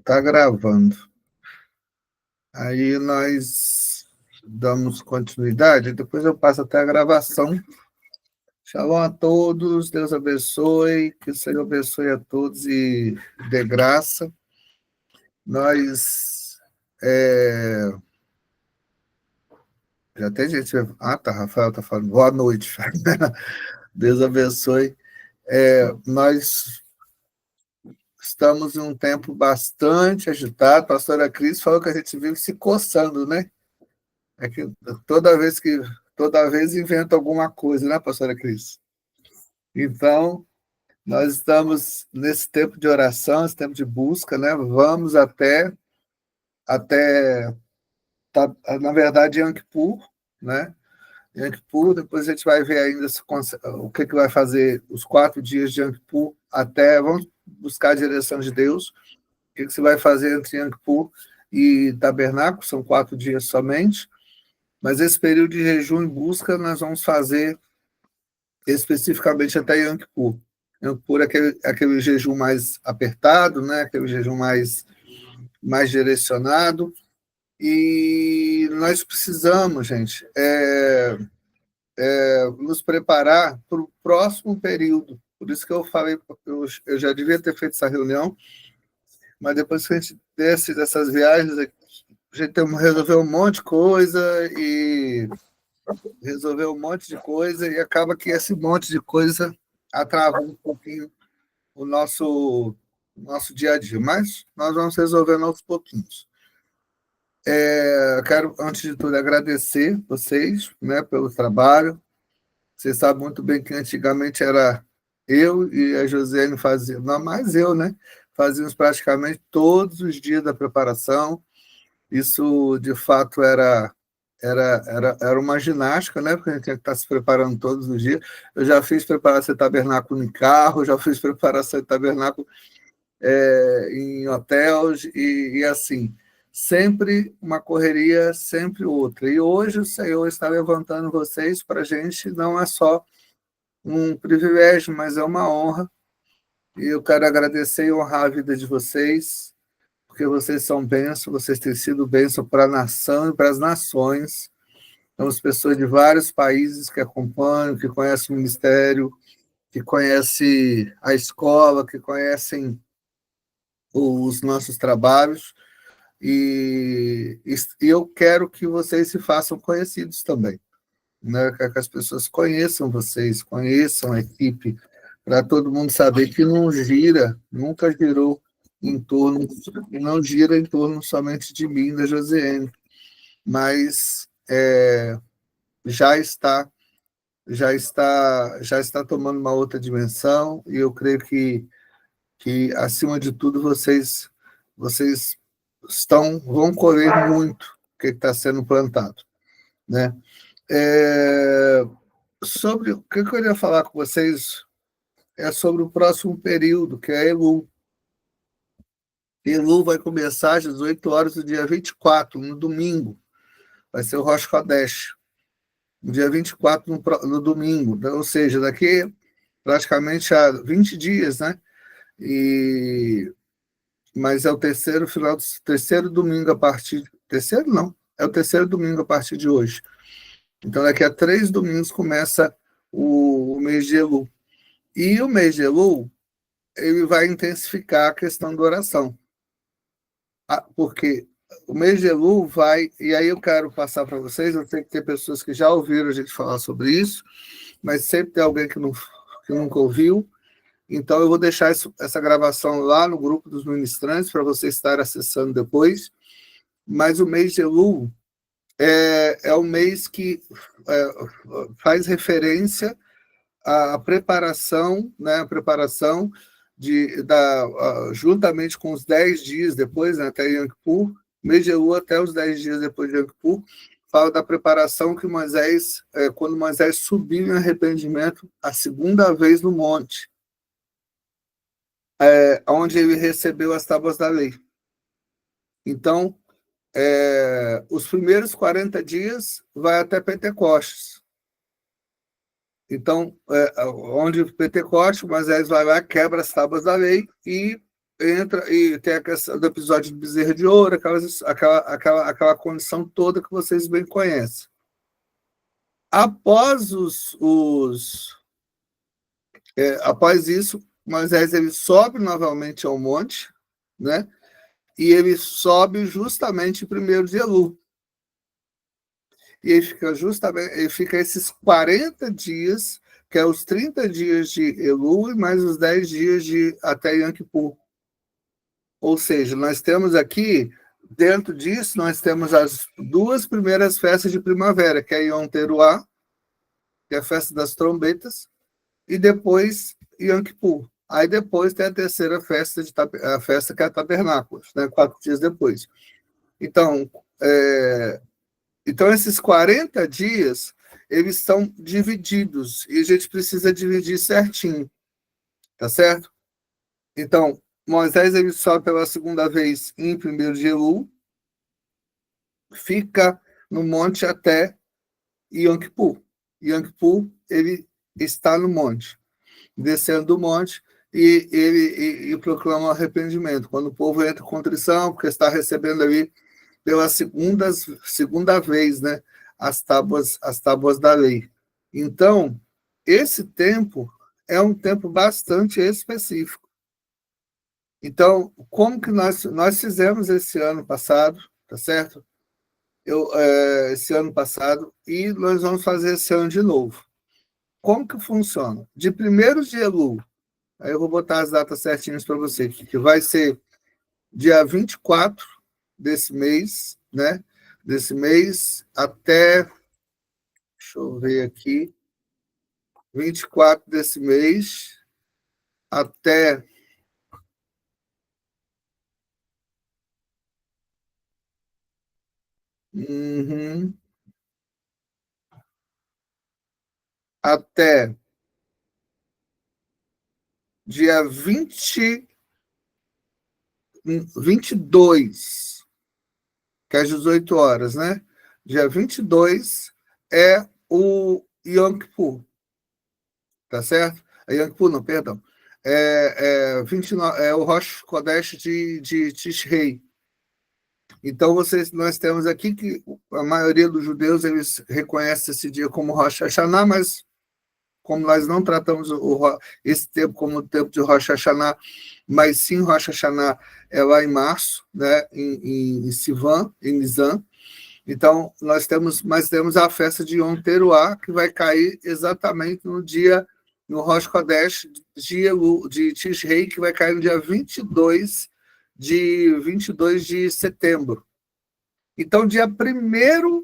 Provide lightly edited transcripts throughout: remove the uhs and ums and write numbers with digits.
Tá gravando. Aí nós damos continuidade, depois eu passo até a gravação. Shalom a todos, Deus abençoe, que o Senhor abençoe a todos e dê graça. Nós. Já tem gente. Ah, tá, Rafael tá falando. Boa noite. Deus abençoe. Nós estamos em um tempo bastante agitado. A pastora Cris falou que a gente vive se coçando, né? É que toda vez inventa alguma coisa, né, pastora Cris? Então, nós estamos nesse tempo de oração, esse tempo de busca, né? Vamos até na verdade, Yom Kippur, né? Yom Kippur, depois a gente vai ver ainda o que vai fazer os 4 dias de Yom Kippur até, vamos buscar a direção de Deus, o que você vai fazer entre Yom Kippur e Tabernáculo, são 4 dias somente. Mas esse período de jejum e busca nós vamos fazer especificamente até Yom Kippur. Yom Kippur é aquele jejum mais apertado, né? Aquele jejum mais direcionado. E nós precisamos, gente, nos preparar para o próximo período. Por isso que eu falei, eu já devia ter feito essa reunião, mas depois que a gente desce dessas viagens, a gente resolveu um monte de coisa e acaba que esse monte de coisa atrava um pouquinho o nosso dia a dia, mas nós vamos resolvendo aos pouquinhos. Eu quero, antes de tudo, agradecer vocês, né, pelo trabalho. Vocês sabem muito bem que antigamente era eu e a Josiane faziam, não mais eu, né? Fazíamos praticamente todos os dias da preparação. Isso, de fato, era uma ginástica, né? Porque a gente tinha que estar se preparando todos os dias. Eu já fiz preparação de tabernáculo em carro, já fiz preparação de tabernáculo em hotéis, e assim, sempre uma correria, sempre outra. E hoje o Senhor está levantando vocês para a gente, não é só um privilégio, mas é uma honra. E eu quero agradecer e honrar a vida de vocês, porque vocês são bênção, vocês têm sido bênção para a nação e para as nações. Temos pessoas de vários países que acompanham, que conhecem o ministério, que conhecem a escola, que conhecem os nossos trabalhos, e eu quero que vocês se façam conhecidos também, né? Que as pessoas conheçam vocês, conheçam a equipe, para todo mundo saber que não gira, nunca girou em torno, não gira em torno somente de mim, da Josiane, mas já está já está tomando uma outra dimensão, e eu creio que acima de tudo vocês vão colher muito o que está sendo plantado, né? Sobre o que eu queria falar com vocês é sobre o próximo período, que é Elul. Elul vai começar às 18 horas do dia 24, no domingo. Vai ser o Rosh Chodesh, no dia 24, no domingo. Ou seja, daqui praticamente a 20 dias, né? Mas é o terceiro domingo a partir... Terceiro não, é o terceiro domingo a partir de hoje. Então, daqui a 3 domingos começa o mês de Elul. E o mês de Elul, ele vai intensificar a questão da oração. Porque o mês de Elul vai... E aí eu quero passar para vocês, eu sei que tem pessoas que já ouviram a gente falar sobre isso, mas sempre tem alguém que nunca ouviu. Então, eu vou deixar essa gravação lá no grupo dos ministrantes, para você estar acessando depois. Mas o mês de Elul é um mês que faz referência à preparação, né, a preparação juntamente com os 10 dias depois, né, até Yom Kippur, mês de Elul até os 10 dias depois de Yom Kippur, fala da preparação que Moisés, quando Moisés subiu em arrependimento a segunda vez no monte, onde ele recebeu as tábuas da lei. Então, os primeiros 40 dias vai até Pentecostes. Então, onde Pentecostes, Moisés vai lá, quebra as tábuas da lei e entra e tem a questão do episódio do bezerro de ouro, aquela condição toda que vocês bem conhecem. Após após isso, Moisés ele sobe novamente ao monte, né? E ele sobe justamente primeiro de Elul. E ele fica esses 40 dias, que é os 30 dias de Elul, e mais os 10 dias até Yom Kippur. Ou seja, nós temos aqui, dentro disso, nós temos as duas primeiras festas de primavera, que é Yom Teruah, que é a festa das trombetas, e depois Yom Kippur. Aí depois tem a terceira festa, a festa que é a Tabernáculos, né, 4 dias depois. Então, esses 40 dias, eles estão divididos, e a gente precisa dividir certinho, tá certo? Então, Moisés ele sobe pela segunda vez em 1º de Elul, fica no monte até Yom Kippur. Yom Kippur, ele está no monte, descendo do monte, e ele proclama arrependimento. Quando o povo entra em contrição, porque está recebendo ali pela segunda vez, né, as tábuas da lei. Então, esse tempo é um tempo bastante específico. Então, como que nós fizemos esse ano passado, tá certo? Esse ano passado, e nós vamos fazer esse ano de novo. Como que funciona? De 1º de Elul, aí eu vou botar as datas certinhas para você, que vai ser dia 24 desse mês, né? Desse mês até, deixa eu ver aqui, 24 desse mês até até dia 22, que é às 18 horas, né? Dia 22 é o Yom Kippur, tá certo? Yom Kippur, não, perdão. 29, é o Rosh Kodesh de Tishrei. Então, nós temos aqui que a maioria dos judeus eles reconhecem esse dia como Rosh Hashanah, mas como nós não tratamos esse tempo como o tempo de Rosh Hashanah, mas sim Rosh Hashanah é lá em março, né, em Sivan, em Nisan. Então, nós temos a festa de Yom Teruah, que vai cair exatamente no Rosh Kodesh de Tishrei, que vai cair no dia 22 de setembro. Então, dia 1º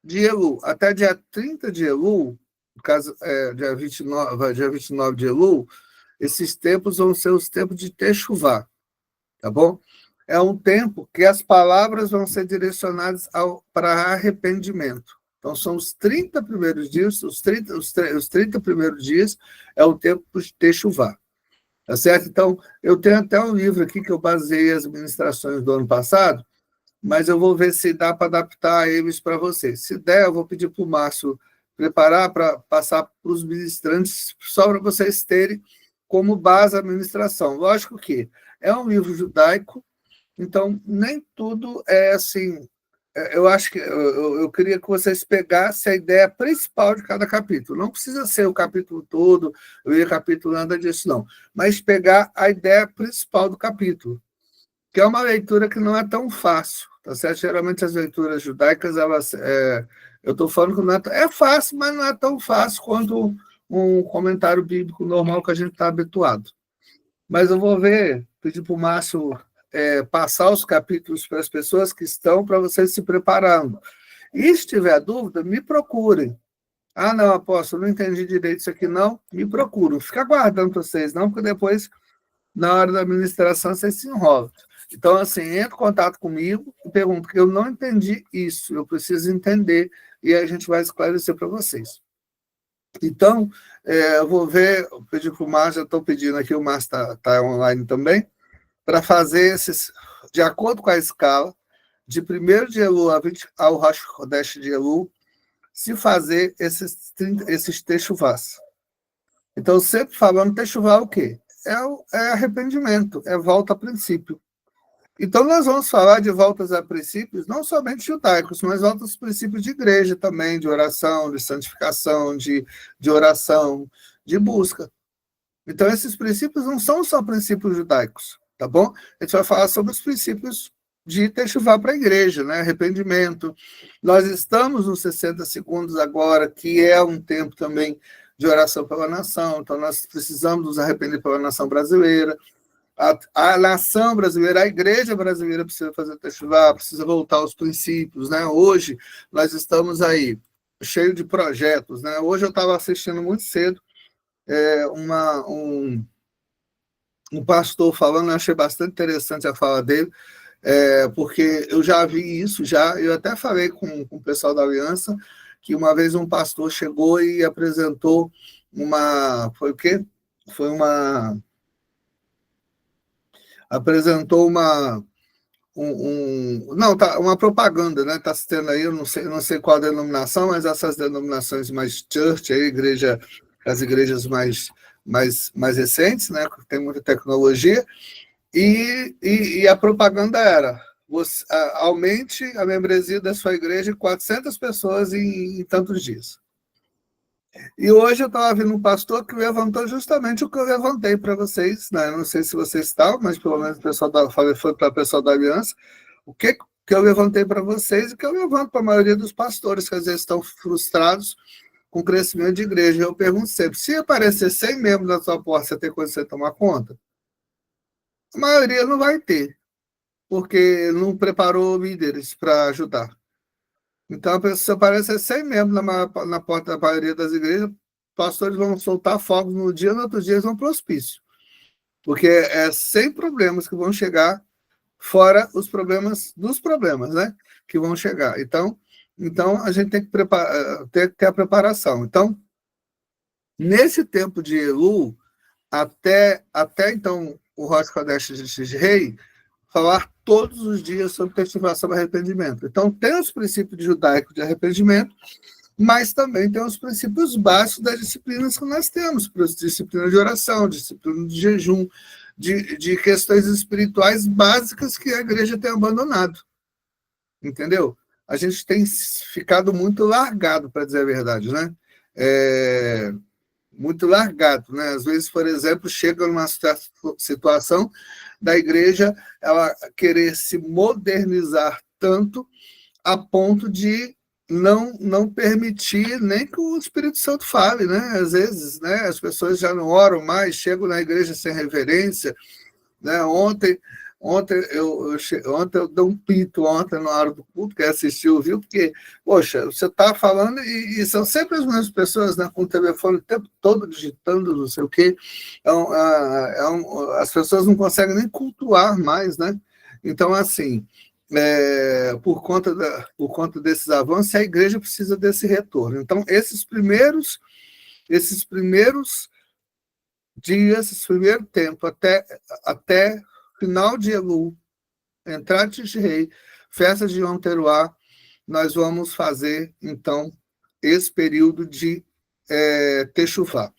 de Elul até dia 30 de Elul, no caso, dia 29 de Elul, esses tempos vão ser os tempos de Teshuvah, tá bom? É um tempo que as palavras vão ser direcionadas para arrependimento. Então, são os 30 primeiros dias, os 30 primeiros dias é o tempo de Teshuvah. Tá certo? Então, eu tenho até um livro aqui que eu baseei as ministrações do ano passado, mas eu vou ver se dá para adaptar eles para vocês. Se der, eu vou pedir para o Márcio preparar para passar para os ministrantes, só para vocês terem como base a ministração. Lógico que é um livro judaico, então nem tudo é assim. Eu acho que eu queria que vocês pegassem a ideia principal de cada capítulo. Não precisa ser o capítulo todo, eu ia capítulo nada disso, não. Mas pegar a ideia principal do capítulo, que é uma leitura que não é tão fácil, tá certo? Geralmente as leituras judaicas, eu estou falando que não é fácil, mas não é tão fácil quanto um comentário bíblico normal que a gente está habituado. Mas eu vou pedir para o Márcio passar os capítulos para as pessoas que estão, para vocês se preparando. E se tiver dúvida, me procurem. Ah, não, apóstolo, não entendi direito isso aqui, não. Me procurem. Não fica aguardando vocês, não, porque depois, na hora da administração, vocês se enrolam. Então, assim, entre em contato comigo e pergunta, porque eu não entendi isso, eu preciso entender, e a gente vai esclarecer para vocês. Então, eu vou pedir para o Márcio, já estou pedindo aqui, o Márcio está online também, para fazer de acordo com a escala, de 1º de Elul ao Rosh Kodesh de Elul, se fazer esses Teshuvahs. Então, sempre falando Teshuvah o quê? é arrependimento, é volta a princípio. Então, nós vamos falar de voltas a princípios, não somente judaicos, mas voltas a princípios de igreja também, de oração, de santificação, de oração, de busca. Então, esses princípios não são só princípios judaicos, tá bom? A gente vai falar sobre os princípios de Teshuvá para a igreja, né? Arrependimento. Nós estamos nos 60 segundos agora, que é um tempo também de oração pela nação, então nós precisamos nos arrepender pela nação brasileira. A nação brasileira, a igreja brasileira precisa fazer Teshuvá, precisa voltar aos princípios, né? Hoje nós estamos aí cheio de projetos, né? Hoje eu estava assistindo muito cedo um pastor falando, eu achei bastante interessante a fala dele, porque eu já vi isso, eu até falei com o pessoal da Aliança, que uma vez um pastor chegou e apresentou foi o quê? Foi apresentou uma propaganda, né? Está tendo aí, eu não sei qual a denominação, mas essas denominações mais church, aí, as igrejas mais recentes, né? Que tem muita tecnologia, e a propaganda era: aumente a membresia da sua igreja em 400 pessoas em tantos dias. E hoje eu estava vendo um pastor que levantou justamente o que eu levantei para vocês, né? Eu não sei se vocês estavam, mas pelo menos o pessoal foi para o pessoal da Aliança. O que eu levantei para vocês e que eu levanto para a maioria dos pastores, que às vezes estão frustrados com o crescimento de igreja. Eu pergunto sempre: se aparecer 100 membros na sua porta, você tem condição de tomar conta? A maioria não vai ter, porque não preparou líderes para ajudar. Então, se aparecer 100 membros na porta da maioria das igrejas, pastores vão soltar fogos no dia, no outro dia eles vão para o hospício. Porque é 100 problemas que vão chegar, fora os problemas dos problemas, né? Que vão chegar. Então a gente tem que ter a preparação. Então, nesse tempo de Elu, até então, o Rosh Kodesh de Rei, falar todos os dias sobre testificação e arrependimento. Então, tem os princípios judaicos de arrependimento, mas também tem os princípios básicos das disciplinas que nós temos, disciplina de oração, disciplina de jejum, de questões espirituais básicas que a igreja tem abandonado. Entendeu? A gente tem ficado muito largado, para dizer a verdade, né? Muito largado, né? Às vezes, por exemplo, chega numa situação da igreja ela querer se modernizar tanto a ponto de não permitir nem que o Espírito Santo fale, né? Às vezes, né, as pessoas já não oram mais, chegam na igreja sem reverência, né? Ontem eu dei um pito na hora do culto, que assistiu, viu? Porque, poxa, você está falando e são sempre as mesmas pessoas, né, com o telefone o tempo todo digitando, não sei o quê. As pessoas não conseguem nem cultuar mais, né? Então, assim, por conta desses avanços, a igreja precisa desse retorno. Então, esses primeiros dias, esse primeiro tempo, até final de Elu, entrada de Tishrei, festa de Yom Teruah, nós vamos fazer, então, esse período de Teshuvá.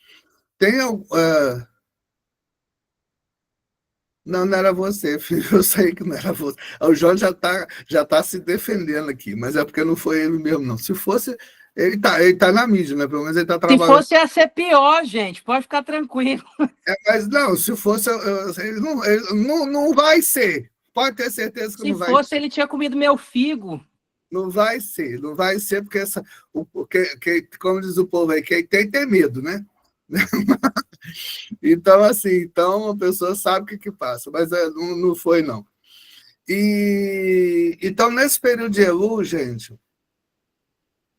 Não era você, filho, eu sei que não era você. O João já tá se defendendo aqui, mas é porque não foi ele mesmo, não. Se fosse, ele tá na mídia, né? Pelo menos ele está trabalhando. Se fosse, ia ser pior, gente, pode ficar tranquilo. Mas não, se fosse, ele não vai ser. Pode ter certeza que não vai ser. Se fosse, ele tinha comido meu figo. Não vai ser, porque como diz o povo aí, quem tem medo, né? Então, assim, a pessoa sabe o que passa, mas não foi, não. Então, nesse período de Elu, gente,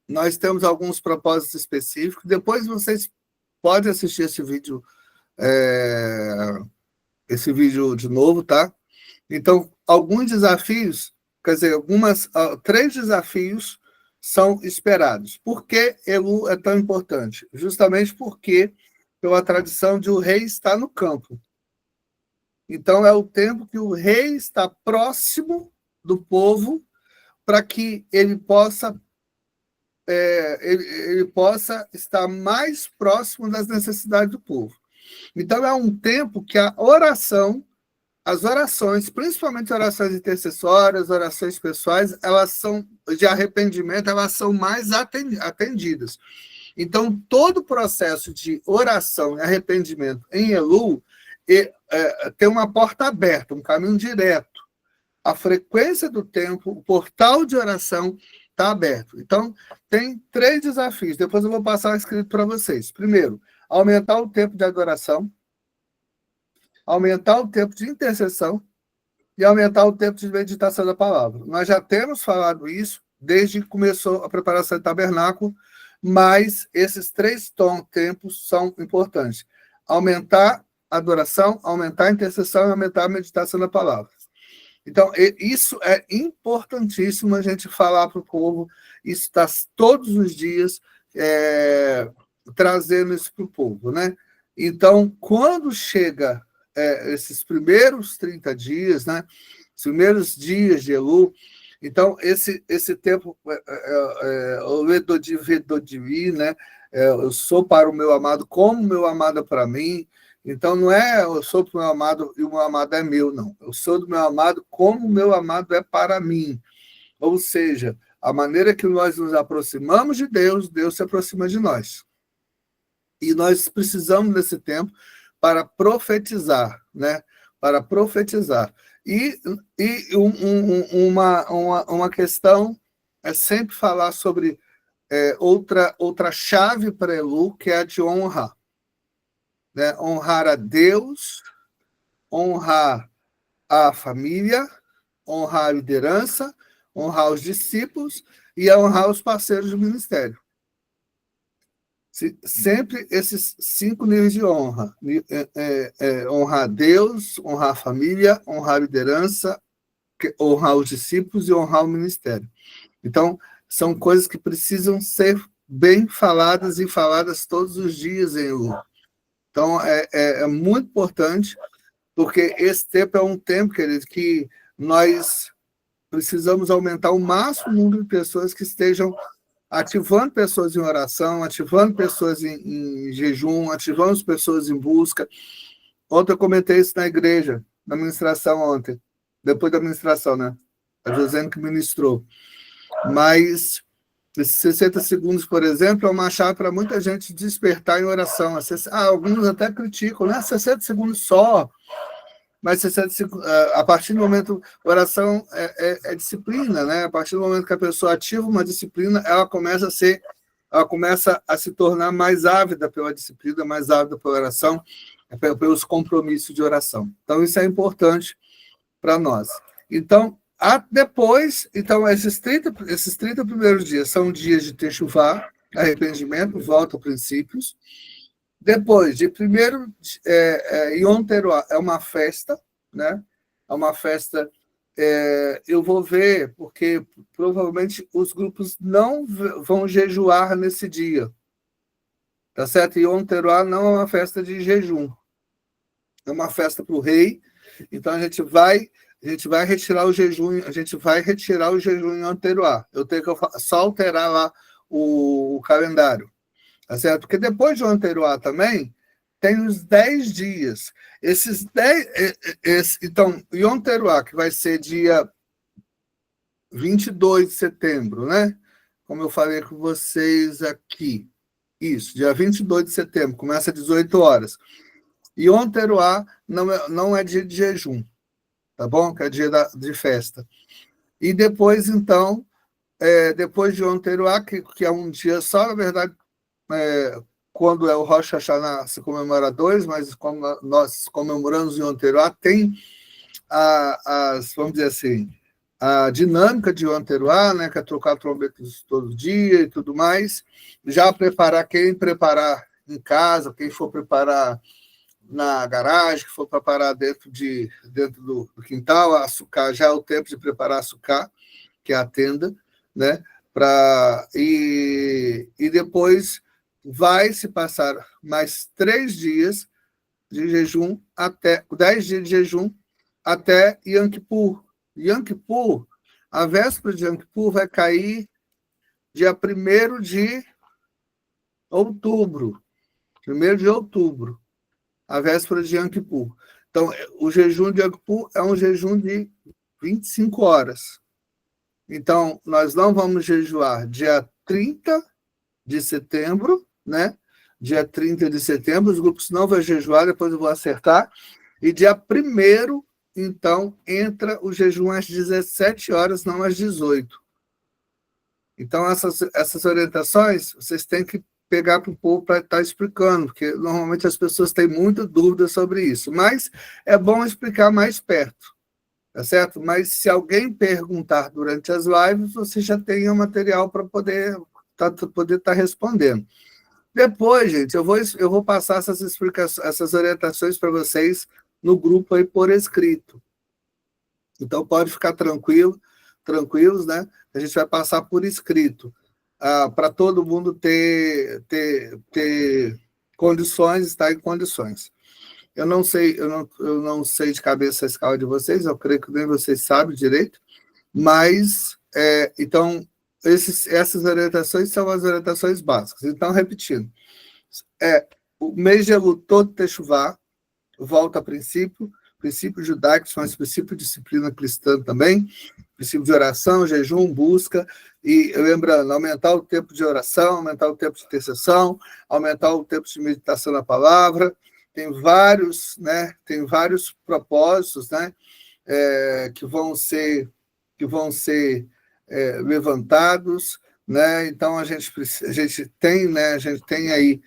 nós temos alguns propósitos específicos. Depois vocês podem assistir esse vídeo de novo, tá? Então, alguns desafios, quer dizer, 3 desafios são esperados. Por que Elu é tão importante? Justamente porque, pela tradição de o rei estar no campo. Então, é o tempo que o rei está próximo do povo para que ele possa estar mais próximo das necessidades do povo. Então, é um tempo que a oração, as orações, principalmente orações intercessórias, orações pessoais, elas são de arrependimento, elas são mais atendidas. Então, todo o processo de oração e arrependimento em Elul tem uma porta aberta, um caminho direto. A frequência do tempo, o portal de oração está aberto. Então, tem 3 desafios. Depois eu vou passar escrito para vocês. Primeiro, aumentar o tempo de adoração, aumentar o tempo de intercessão e aumentar o tempo de meditação da palavra. Nós já temos falado isso desde que começou a preparação do tabernáculo, mas esses 3 tempos são importantes. Aumentar a adoração, aumentar a intercessão e aumentar a meditação da palavra. Então, isso é importantíssimo a gente falar para o povo, isso está todos os dias trazendo isso para o povo, né? Então, quando chega esses primeiros 30 dias, né? Os primeiros dias de Elul, então, esse tempo, o Vedodivi, né? Eu sou para o meu amado como o meu amado é para mim. Então, não é eu sou do meu amado e o meu amado é meu, não. Eu sou do meu amado como o meu amado é para mim. Ou seja, a maneira que nós nos aproximamos de Deus, Deus se aproxima de nós. E nós precisamos desse tempo para profetizar, né? Para profetizar. E uma questão é sempre falar sobre outra chave para Elul, que é a de honra. Né? Honrar a Deus, honrar a família, honrar a liderança, honrar os discípulos e honrar os parceiros do ministério. Sempre esses 5 níveis de honra. Honrar a Deus, honrar a família, honrar a liderança, honrar os discípulos e honrar o ministério. Então, são coisas que precisam ser bem faladas e faladas todos os dias em Elul. Então, é muito importante, porque esse tempo é um tempo, querido, que nós precisamos aumentar o máximo número de pessoas que estejam ativando pessoas em oração, ativando pessoas em jejum, ativando pessoas em busca. Ontem eu comentei isso na igreja, na ministração ontem, depois da ministração, né? A Josiane que ministrou. Mas esses 60 segundos, por exemplo, é uma chave para muita gente despertar em oração. Alguns até criticam, né? 60 segundos só. Mas 60 segundos, a partir do momento, oração é disciplina, né? A partir do momento que a pessoa ativa uma disciplina, ela começa a se tornar mais ávida pela disciplina, mais ávida pela oração, pelos compromissos de oração. Então, isso é importante para nós. Então, depois, esses 30 primeiros dias são dias de techuvá, arrependimento, volta a princípios. Depois, de primeiro, Yom Teruah é uma festa, né? É uma festa, eu vou ver, porque provavelmente os grupos não vão jejuar nesse dia, tá certo? Yom Teruah não é uma festa de jejum, é uma festa para o rei, então a gente vai retirar o jejum, em Yom Teruah. Eu tenho que só alterar lá o calendário. Tá certo? Porque depois de Yom Teruah também, tem os 10 dias. Esses 10... então, Yom Teruah, que vai ser dia 22 de setembro, né? Como eu falei com vocês aqui. Isso, dia 22 de setembro, começa às 18 horas. Yom Teruah não é dia de jejum, tá bom? Que é dia de festa. E depois, então, depois de Yom Teruah, que é um dia só, na verdade, quando é o Rosh Hashanah, se comemora 2, mas como nós comemoramos em Yom Teruah, tem vamos dizer assim, a dinâmica de Yom Teruah, né, que é trocar trombetas todo dia e tudo mais, já quem preparar em casa, quem for preparar na garagem, que for preparar dentro do quintal, açúcar, já é o tempo de preparar açúcar, que é a tenda, né, e depois vai se passar mais 3 dias de jejum, 10 dias de jejum, até Yom Kippur. Yom Kippur, a véspera de Yom Kippur vai cair dia 1º de outubro. 1º de outubro. a véspera de Yom Kippur. Então, o jejum de Yom Kippur é um jejum de 25 horas. Então, nós não vamos jejuar dia 30 de setembro, né? Dia 30 de setembro, os grupos não vão jejuar, depois eu vou acertar. E dia 1º, então, entra o jejum às 17 horas, não às 18. Então, essas orientações, vocês têm que pegar para o povo para estar explicando, porque normalmente as pessoas têm muita dúvida sobre isso. Mas é bom explicar mais perto, tá certo? Mas se alguém perguntar durante as lives, você já tem o material para poder estar respondendo. Depois, gente, eu vou passar essas explicações, essas orientações para vocês no grupo aí por escrito. Então, pode ficar tranquilos, né? A gente vai passar por escrito, para todo mundo ter condições, estar em condições. Eu não sei de cabeça a escala de vocês, eu creio que nem vocês sabem direito, mas, então, essas orientações são as orientações básicas. Então, repetindo, o mês de Elul todo Techuvá, volta a princípio judaico, são os princípios de disciplina cristã também, princípio de oração, jejum, busca, e lembrando, aumentar o tempo de oração, aumentar o tempo de intercessão, aumentar o tempo de meditação na palavra, tem vários propósitos, né, que vão ser levantados, né? Então a gente tem aí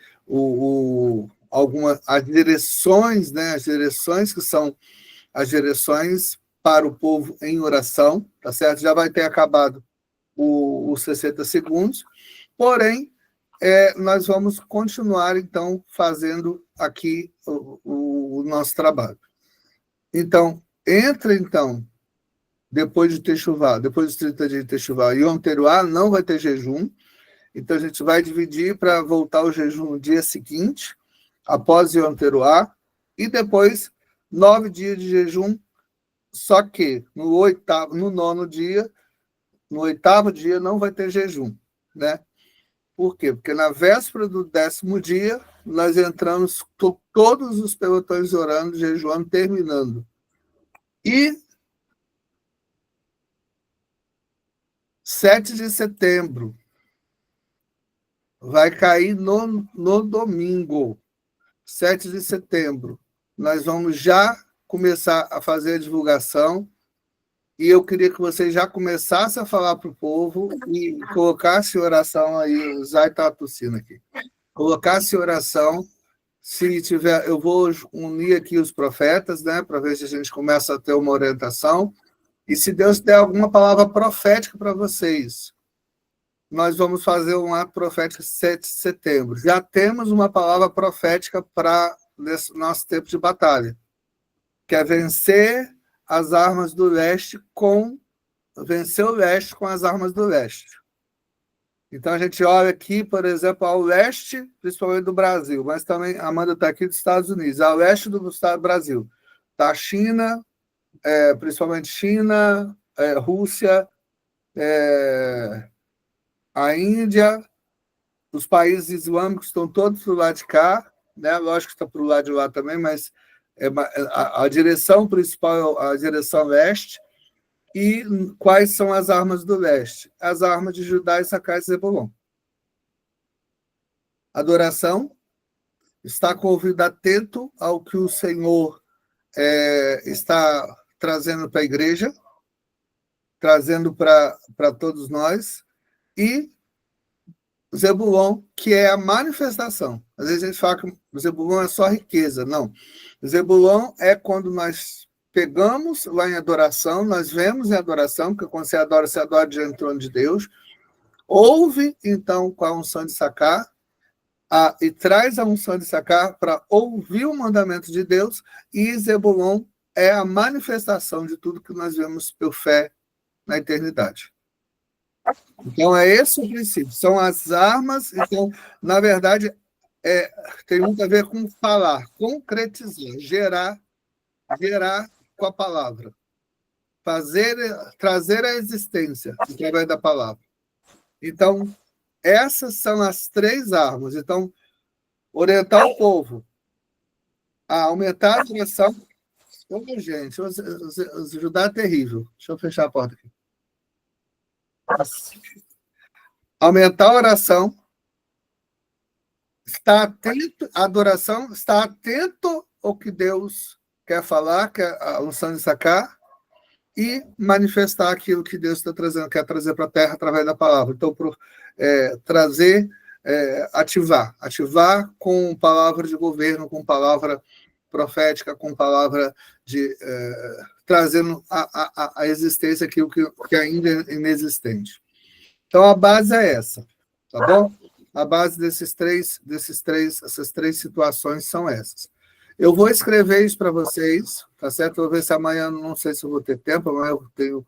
as direções, né? As direções que são as direções para o povo em oração, tá certo? Já vai ter acabado os 60 segundos, porém, nós vamos continuar, então, fazendo aqui o nosso trabalho. Então, depois de Techuvá, depois dos 30 dias de Techuvá, Yom Teruah, não vai ter jejum, então a gente vai dividir para voltar o jejum no dia seguinte, após Yom Teruah, e depois 9 dias de jejum, só que no 9º dia, no 8º dia não vai ter jejum, né? Por quê? Porque na véspera do 10º dia, nós entramos todos os pelotões orando, jejuando, terminando. E 7 de setembro vai cair no domingo, 7 de setembro. Nós vamos já começar a fazer a divulgação e eu queria que vocês já começassem a falar para o povo e colocassem oração aí, o Zay está tossindo aqui, colocassem oração, se tiver, eu vou unir aqui os profetas, né, para ver se a gente começa a ter uma orientação, e se Deus der alguma palavra profética para vocês, nós vamos fazer um ato profético 7 de setembro. Já temos uma palavra profética para nosso tempo de batalha, que é vencer as armas do leste vencer o leste com as armas do leste. Então, a gente olha aqui, por exemplo, ao leste, principalmente do Brasil, mas também, a Amanda está aqui dos Estados Unidos, ao leste do estado do Brasil. Está a China, principalmente China, Rússia, a Índia, os países islâmicos estão todos para o lado de cá, né? Lógico que está para o lado de lá também, mas a direção principal é a direção leste. E quais são as armas do leste? As armas de Judá, Issacar e Zebulon. Adoração, está com o ouvido atento ao que o Senhor está trazendo para a igreja, trazendo para todos nós, e Zebulon, que é a manifestação. Às vezes a gente fala que o Zebulon é só riqueza. Não. Zebulon é quando nós pegamos lá em adoração, nós vemos em adoração, porque quando você adora diante do trono de Deus, ouve, então, com a unção de Issacar, e traz a unção de Issacar para ouvir o mandamento de Deus, e Zebulon é a manifestação de tudo que nós vemos por fé na eternidade. Então, é esse o princípio. São as armas. Então, na verdade, tem muito a ver com falar, concretizar, gerar com a palavra. Trazer a existência através da palavra. Então, essas são as 3 armas. Então, orientar o povo Aumentar a adoração. Ô, gente, o Judá é terrível. Deixa eu fechar a porta aqui. Aumentar a oração. Estar atento à adoração, estar atento ao que Deus quer falar, que é a unção de sacar, e manifestar aquilo que Deus está trazendo, quer trazer para a terra através da palavra. Então, trazer, ativar com palavra de governo, com palavra profética, com palavra de trazendo a existência aquilo que ainda é inexistente. Então, a base é essa, tá bom? A base essas três situações são essas. Eu vou escrever isso para vocês, tá certo? Eu vou ver se amanhã, não sei se eu vou ter tempo, amanhã eu tenho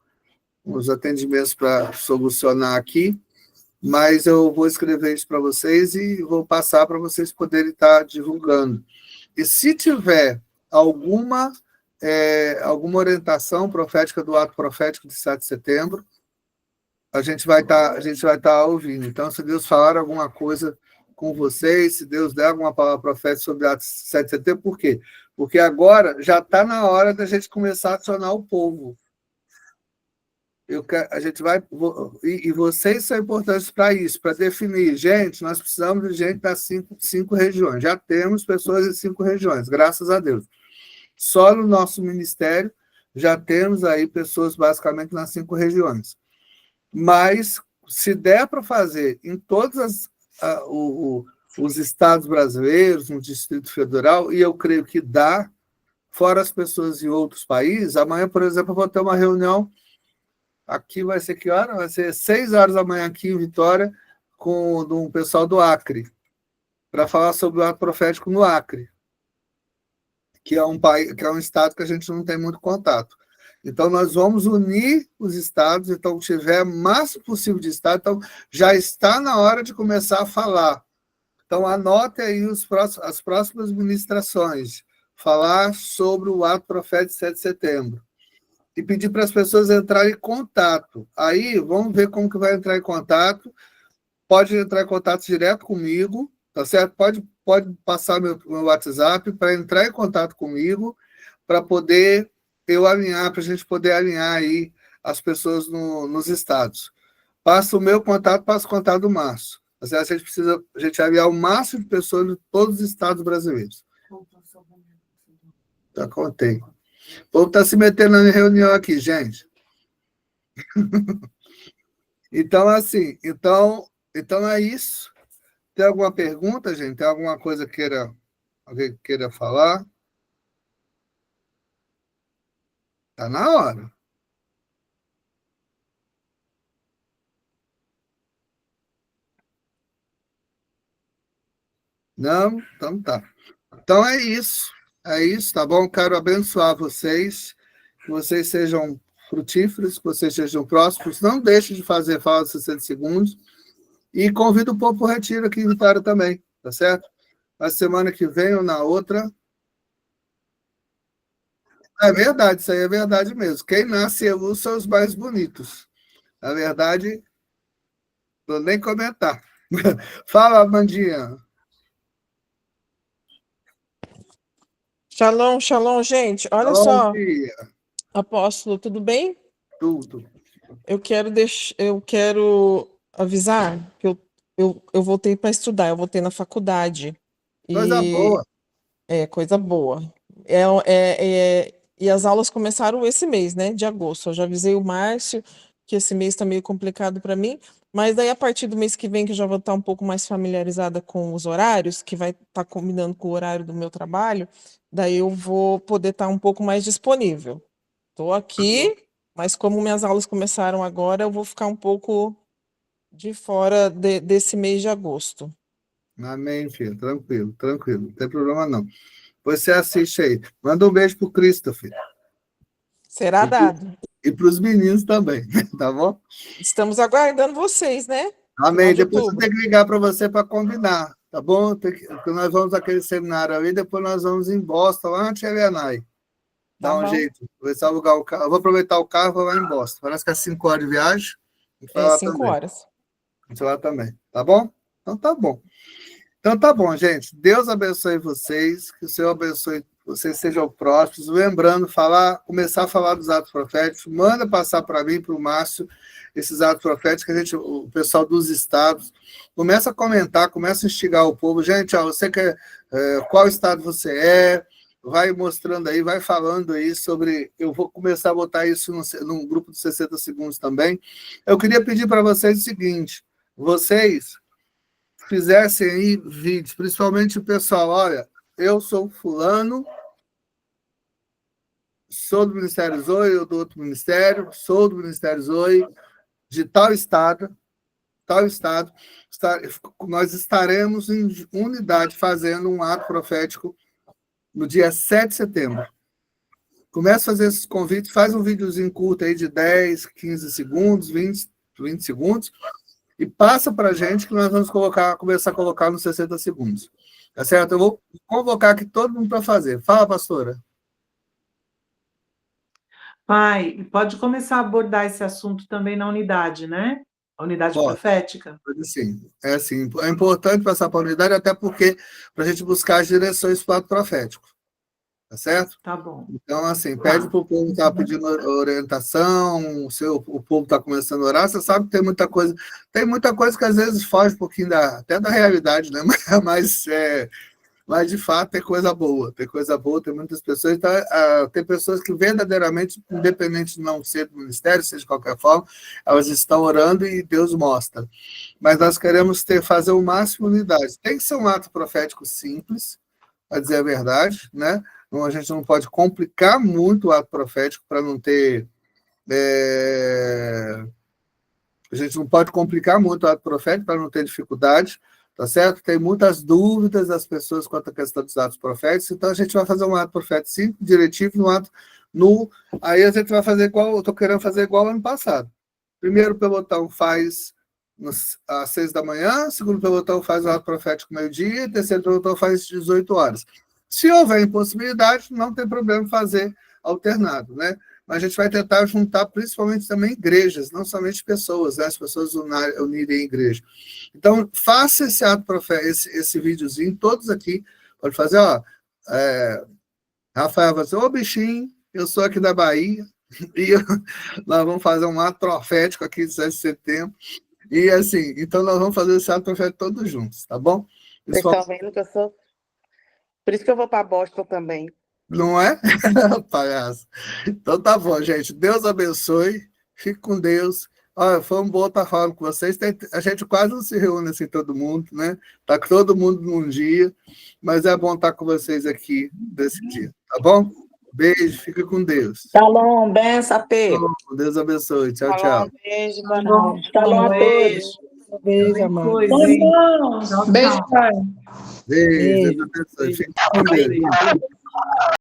uns atendimentos para solucionar aqui, mas eu vou escrever isso para vocês e vou passar para vocês poderem estar divulgando. E se tiver alguma orientação profética do ato profético de 7 de setembro, a gente vai estar ouvindo. Então, se Deus falar alguma coisa com vocês, se Deus der alguma palavra profética sobre ato 7 de setembro, por quê? Porque agora já está na hora da gente começar a acionar o povo. A gente vai, e vocês são importantes para isso, para definir. Gente, nós precisamos de gente das cinco regiões. Já temos pessoas em 5 regiões, graças a Deus. Só no nosso ministério já temos aí pessoas basicamente nas 5 regiões. Mas, se der para fazer em todos os estados brasileiros, no Distrito Federal, e eu creio que dá, fora as pessoas em outros países, amanhã, por exemplo, eu vou ter uma reunião, aqui vai ser que hora? Vai ser 6 horas da manhã aqui em Vitória, com um pessoal do Acre, para falar sobre o ato profético no Acre, que é um estado que a gente não tem muito contato. Então, nós vamos unir os estados, então, tiver o máximo possível de estado, então, já está na hora de começar a falar. Então, anote aí as próximas ministrações, falar sobre o ato profético de 7 de setembro, e pedir para as pessoas entrarem em contato. Aí, vamos ver como que vai entrar em contato, pode entrar em contato direto comigo, tá certo? Pode passar meu WhatsApp para entrar em contato comigo, para poder para a gente poder alinhar aí as pessoas nos estados. Passa o meu contato, passa o contato do Márcio. A gente precisa alinhar o máximo de pessoas de todos os estados brasileiros. Já contei. O povo está se metendo na reunião aqui, gente. Então, assim, então é isso. Tem alguma pergunta, gente? Tem alguma coisa que alguém queira falar? Está na hora. Não? Então tá. Então é isso. É isso, tá bom? Quero abençoar vocês, que vocês sejam frutíferos, que vocês sejam prósperos. Não deixe de fazer fala de 60 segundos. E convido o povo para o retiro aqui em Vitória também, tá certo? Na semana que vem ou na outra. É verdade, isso aí é verdade mesmo. Quem nasce em luz são os mais bonitos. Na verdade, não vou nem comentar. Fala, Amandinha. Shalom, shalom, gente. Olha Bom só, dia. apóstolo, tudo bem? Tudo. Eu quero avisar que eu voltei para estudar, eu voltei na faculdade. Coisa boa. É coisa boa. E as aulas começaram esse mês, né, de agosto. Eu já avisei o Márcio que esse mês está meio complicado para mim, mas daí a partir do mês que vem, que eu já vou estar um pouco mais familiarizada com os horários, que vai estar combinando com o horário do meu trabalho, daí eu vou poder estar um pouco mais disponível. Estou aqui, mas como minhas aulas começaram agora, eu vou ficar um pouco de fora desse mês de agosto. Amém, filho. Tranquilo, tranquilo. Não tem problema, não. Você assiste aí. Manda um beijo pro Cristo, filho. Será dado. E para os meninos também, tá bom? Estamos aguardando vocês, né? Amém. Final de Depois eu outubro. tenho que ligar para você para combinar, tá bom? Porque nós vamos àquele seminário ali, depois nós vamos em Boston, lá no Tchevenai. Dá Tá um bom. jeito. Vou ver se alugar o carro. Eu vou aproveitar o carro e vou lá em Boston. Parece que é 5 horas de viagem. A gente vai lá 5 também. horas. A gente vai lá também. Tá bom? Então tá bom. Então tá bom, gente. Deus abençoe vocês, que o Senhor abençoe vocês, sejam prósperos. Lembrando, começar a falar dos atos proféticos, manda passar para mim, para o Márcio, esses atos proféticos, que o pessoal dos estados, começa a comentar, começa a instigar o povo. Gente, você quer qual estado você é, vai mostrando aí, vai falando aí sobre... Eu vou começar a botar isso num grupo de 60 segundos também. Eu queria pedir para vocês o seguinte, vocês fizessem aí vídeos, principalmente o pessoal, olha, eu sou fulano, sou do Ministério Zoe, ou do outro ministério, sou do Ministério Zoe, de tal estado, nós estaremos em unidade fazendo um ato profético no dia 7 de setembro. Começa a fazer esses convites, faz um videozinho curto aí de 10, 15 segundos, 20 segundos, e passa para a gente que nós vamos começar a colocar nos 60 segundos. Tá certo? Eu vou convocar aqui todo mundo para fazer. Fala, pastora. Pai, pode começar a abordar esse assunto também na unidade, né? A unidade profética? Sim, assim, é importante passar para a unidade, até porque para a gente buscar as direções para o ato profético. Tá certo? Tá bom. Então, assim, pede para o povo que está pedindo orientação, o povo está começando a orar, você sabe que tem muita coisa que às vezes foge um pouquinho até da realidade, né? Mas de fato tem coisa boa, tem muitas pessoas, então, tem pessoas que verdadeiramente, independente de não ser do ministério, seja de qualquer forma, elas estão orando e Deus mostra. Mas nós queremos fazer o máximo de unidade. Tem que ser um ato profético simples, para dizer a verdade, né? A gente não pode complicar muito o ato profético para não ter... A gente não pode complicar muito o ato profético para não ter dificuldade, tá certo? Tem muitas dúvidas das pessoas quanto à questão dos atos proféticos, então a gente vai fazer um ato profético simples, diretivo, aí a gente vai fazer igual, eu estou querendo fazer igual ano passado. Primeiro pelotão faz às 6 da manhã, segundo pelotão faz o ato profético meio-dia, e terceiro pelotão faz 18 horas. Se houver impossibilidade, não tem problema fazer alternado, né? Mas a gente vai tentar juntar principalmente também igrejas, não somente pessoas, né? As pessoas unirem a igreja. Então, faça esse ato profético, esse videozinho, todos aqui, pode fazer, ó, Rafael vai dizer, ô bichinho, eu sou aqui da Bahia, e nós vamos fazer um ato profético aqui de 7 de setembro, e assim, então nós vamos fazer esse ato profético todos juntos, tá bom? Vocês estão vendo que eu sou... Por isso que eu vou para Boston também. Não é? Palhaço. Então tá bom, gente. Deus abençoe. Fique com Deus. Olha, foi um bom estar falando com vocês. A gente quase não se reúne assim, todo mundo, né? Tá todo mundo num dia, mas é bom estar com vocês aqui nesse dia, tá bom? Beijo, fica com Deus. Shalom, benção, Pedro. Deus abençoe. Tchau, tchau. Beijo, boa noite. Shalom a todos. Beijo, amado. Beijo, pai. Beijo, Deus abençoe. Fique com Deus.